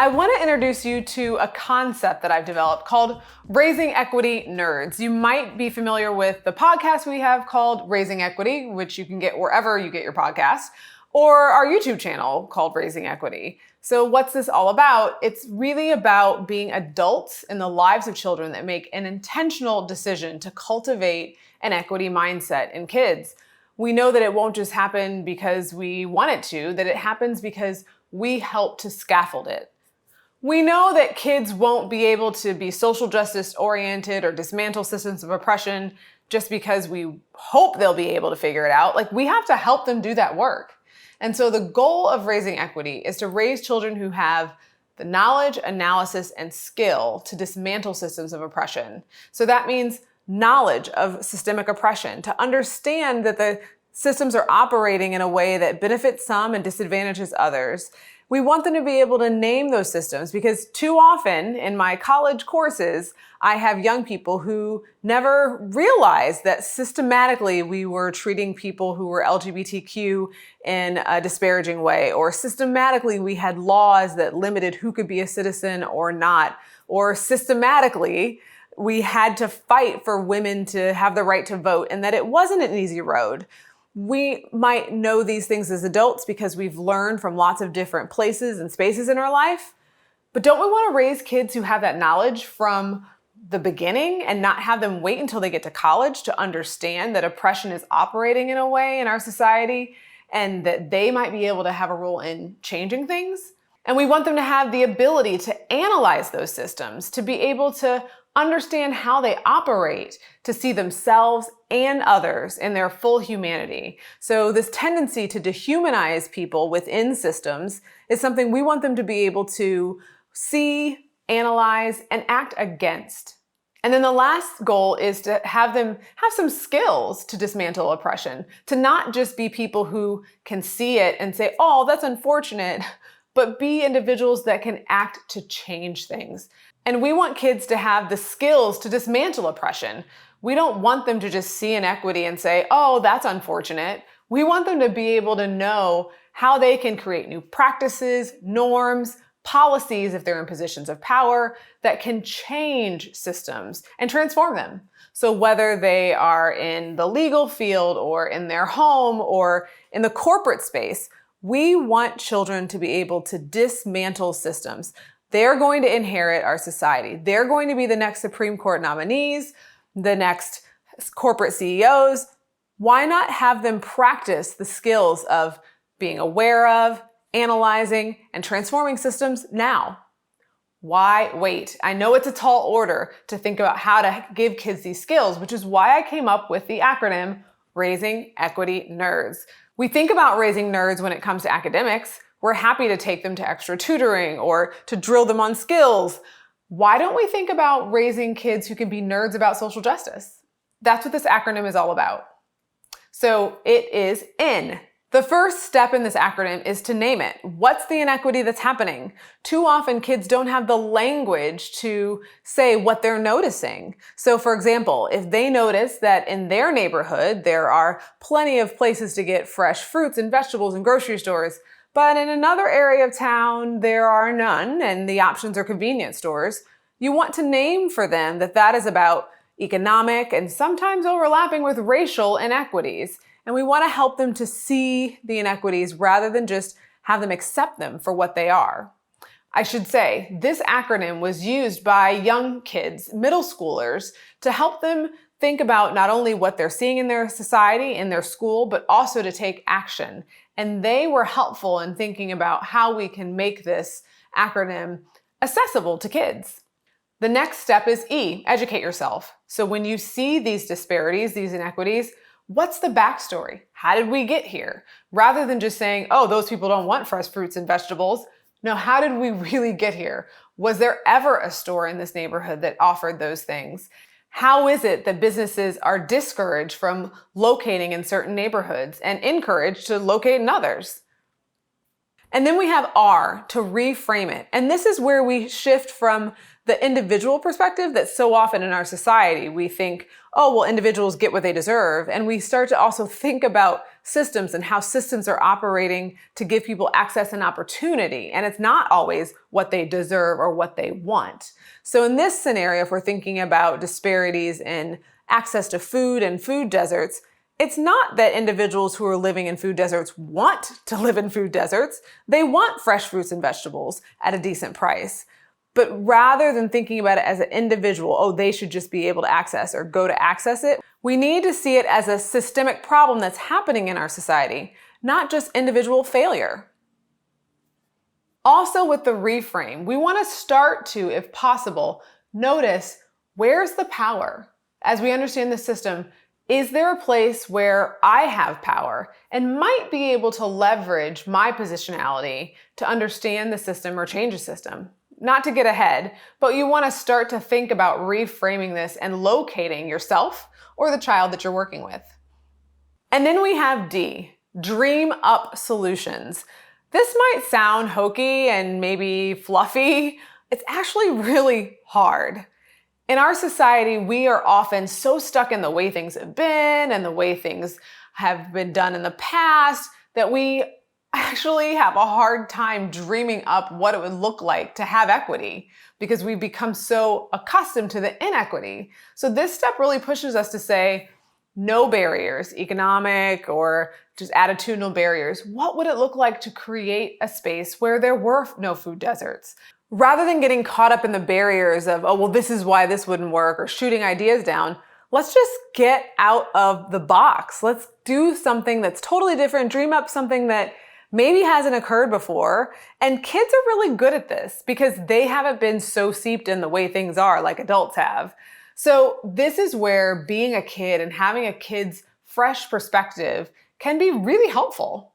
I want to introduce you to a concept that I've developed called Raising Equity Nerds. You might be familiar with the podcast we have called Raising Equity, which you can get wherever you get your podcast, or our YouTube channel called Raising Equity. So what's this all about? It's really about being adults in the lives of children that make an intentional decision to cultivate an equity mindset in kids. We know that it won't just happen because we want it to, that it happens because we help to scaffold it. We know that kids won't be able to be social justice oriented or dismantle systems of oppression just because we hope they'll be able to figure it out. Like, we have to help them do that work. And so the goal of Raising Equity is to raise children who have the knowledge, analysis, and skill to dismantle systems of oppression. So that means knowledge of systemic oppression, to understand that the systems are operating in a way that benefits some and disadvantages others. We want them to be able to name those systems because too often in my college courses, I have young people who never realized that systematically we were treating people who were LGBTQ in a disparaging way, or systematically we had laws that limited who could be a citizen or not, or systematically we had to fight for women to have the right to vote, and that it wasn't an easy road. We might know these things as adults because we've learned from lots of different places and spaces in our life. But don't we want to raise kids who have that knowledge from the beginning and not have them wait until they get to college to understand that oppression is operating in a way in our society and that they might be able to have a role in changing things? And we want them to have the ability to analyze those systems, to be able to understand how they operate, to see themselves and others in their full humanity. So this tendency to dehumanize people within systems is something we want them to be able to see, analyze, and act against. And then the last goal is to have them have some skills to dismantle oppression, to not just be people who can see it and say, oh, that's unfortunate, but be individuals that can act to change things. And we want kids to have the skills to dismantle oppression. We don't want them to just see inequity and say, oh, that's unfortunate. We want them to be able to know how they can create new practices, norms, policies, if they're in positions of power, that can change systems and transform them. So whether they are in the legal field or in their home or in the corporate space, we want children to be able to dismantle systems. They're going to inherit our society. They're going to be the next Supreme Court nominees, the next corporate CEOs. Why not have them practice the skills of being aware of, analyzing, and transforming systems now? Why wait? I know it's a tall order to think about how to give kids these skills, which is why I came up with the acronym Raising Equity Nerds. We think about raising nerds when it comes to academics. We're happy to take them to extra tutoring or to drill them on skills. Why don't we think about raising kids who can be nerds about social justice? That's what this acronym is all about. So it is N. The first step in this acronym is to name it. What's the inequity that's happening? Too often kids don't have the language to say what they're noticing. So for example, if they notice that in their neighborhood there are plenty of places to get fresh fruits and vegetables in grocery stores, but in another area of town, there are none, and the options are convenience stores, you want to name for them that that is about economic and sometimes overlapping with racial inequities. And we want to help them to see the inequities rather than just have them accept them for what they are. I should say, this acronym was used by young kids, middle schoolers, to help them think about not only what they're seeing in their society, in their school, but also to take action. And they were helpful in thinking about how we can make this acronym accessible to kids. The next step is E, educate yourself. So when you see these disparities, these inequities, what's the backstory? How did we get here? Rather than just saying, oh, those people don't want fresh fruits and vegetables. No, how did we really get here? Was there ever a store in this neighborhood that offered those things? How is it that businesses are discouraged from locating in certain neighborhoods and encouraged to locate in others? And then we have R, to reframe it. And this is where we shift from the individual perspective that so often in our society we think, oh, well, individuals get what they deserve. And we start to also think about systems and how systems are operating to give people access and opportunity. And it's not always what they deserve or what they want. So in this scenario, if we're thinking about disparities in access to food and food deserts, it's not that individuals who are living in food deserts want to live in food deserts. They want fresh fruits and vegetables at a decent price. But rather than thinking about it as an individual, oh, they should just be able to access or go to access it, we need to see it as a systemic problem that's happening in our society, not just individual failure. Also with the reframe, we want to start to, if possible, notice where's the power? As we understand the system, is there a place where I have power and might be able to leverage my positionality to understand the system or change a system? Not to get ahead, but you want to start to think about reframing this and locating yourself or the child that you're working with. And then we have D, dream up solutions. This might sound hokey and maybe fluffy. It's actually really hard. In our society, we are often so stuck in the way things have been and the way things have been done in the past that we actually have a hard time dreaming up what it would look like to have equity because we've become so accustomed to the inequity. So this step really pushes us to say, no barriers, economic or just attitudinal barriers. What would it look like to create a space where there were no food deserts? Rather than getting caught up in the barriers of, oh, well, this is why this wouldn't work, or shooting ideas down, let's just get out of the box. Let's do something that's totally different, dream up something that maybe hasn't occurred before. And kids are really good at this because they haven't been so seeped in the way things are like adults have. So this is where being a kid and having a kid's fresh perspective can be really helpful.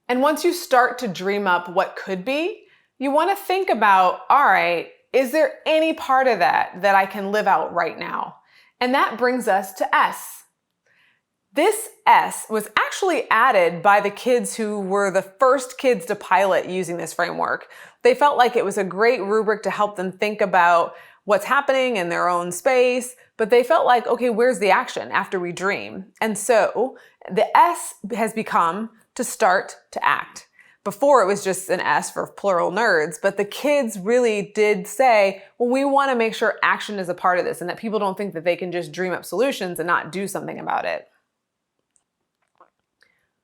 And once you start to dream up what could be, you want to think about, all right, is there any part of that I can live out right now? And that brings us to S. This S was actually added by the kids who were the first kids to pilot using this framework. They felt like it was a great rubric to help them think about what's happening in their own space, but they felt like, okay, where's the action after we dream? And so the S has become to start to act. Before it was just an S for plural nerds, but the kids really did say, well, we want to make sure action is a part of this and that people don't think that they can just dream up solutions and not do something about it.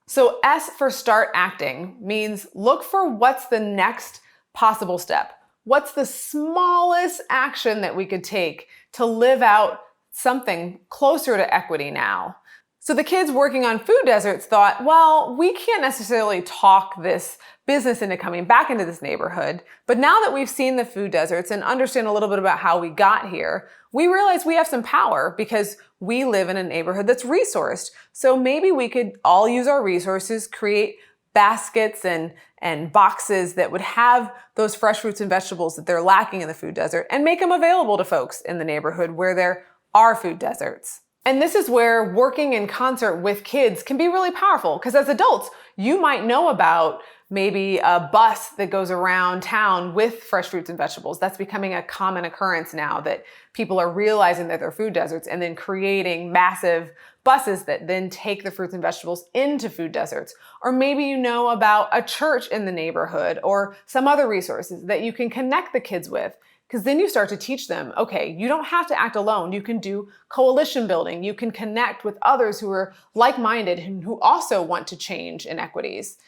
So S for start acting means look for what's the next possible step. What's the smallest action that we could take to live out something closer to equity now? So the kids working on food deserts thought, well, we can't necessarily talk this business into coming back into this neighborhood. But now that we've seen the food deserts and understand a little bit about how we got here, we realize we have some power because we live in a neighborhood that's resourced. So maybe we could all use our resources, create baskets and boxes that would have those fresh fruits and vegetables that they're lacking in the food desert and make them available to folks in the neighborhood where there are food deserts. And this is where working in concert with kids can be really powerful because as adults, you might know about maybe a bus that goes around town with fresh fruits and vegetables. That's becoming a common occurrence now that people are realizing that they're food deserts and then creating massive buses that then take the fruits and vegetables into food deserts. Or maybe you know about a church in the neighborhood or some other resources that you can connect the kids with. Because then you start to teach them, okay, you don't have to act alone. You can do coalition building. You can connect with others who are like-minded and who also want to change inequities.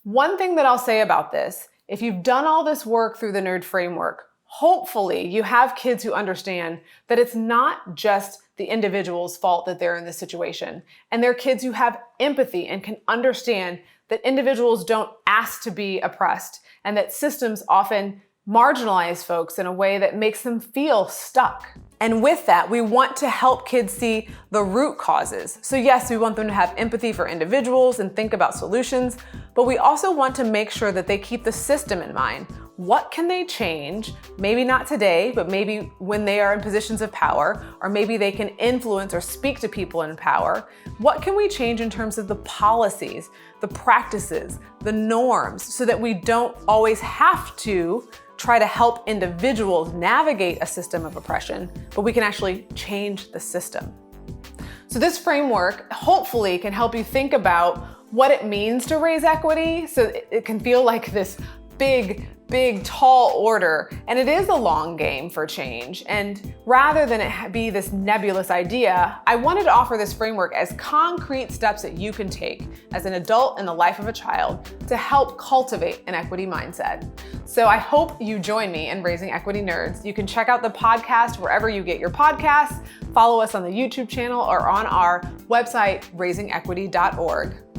One thing that I'll say about this, if you've done all this work through the N.E.R.D. framework, hopefully you have kids who understand that it's not just the individual's fault that they're in this situation. And they're kids who have empathy and can understand that individuals don't ask to be oppressed and that systems often marginalize folks in a way that makes them feel stuck. And with that, we want to help kids see the root causes. So yes, we want them to have empathy for individuals and think about solutions, but we also want to make sure that they keep the system in mind. What can they change? Maybe not today, but maybe when they are in positions of power, or maybe they can influence or speak to people in power. What can we change in terms of the policies, the practices, the norms, so that we don't always have to try to help individuals navigate a system of oppression, but we can actually change the system. So this framework hopefully can help you think about what it means to raise equity, so it can feel like this big, tall order, and it is a long game for change. And rather than it be this nebulous idea, I wanted to offer this framework as concrete steps that you can take as an adult in the life of a child to help cultivate an equity mindset. So I hope you join me in Raising Equity Nerds. You can check out the podcast wherever you get your podcasts, follow us on the YouTube channel or on our website, raisingequity.org.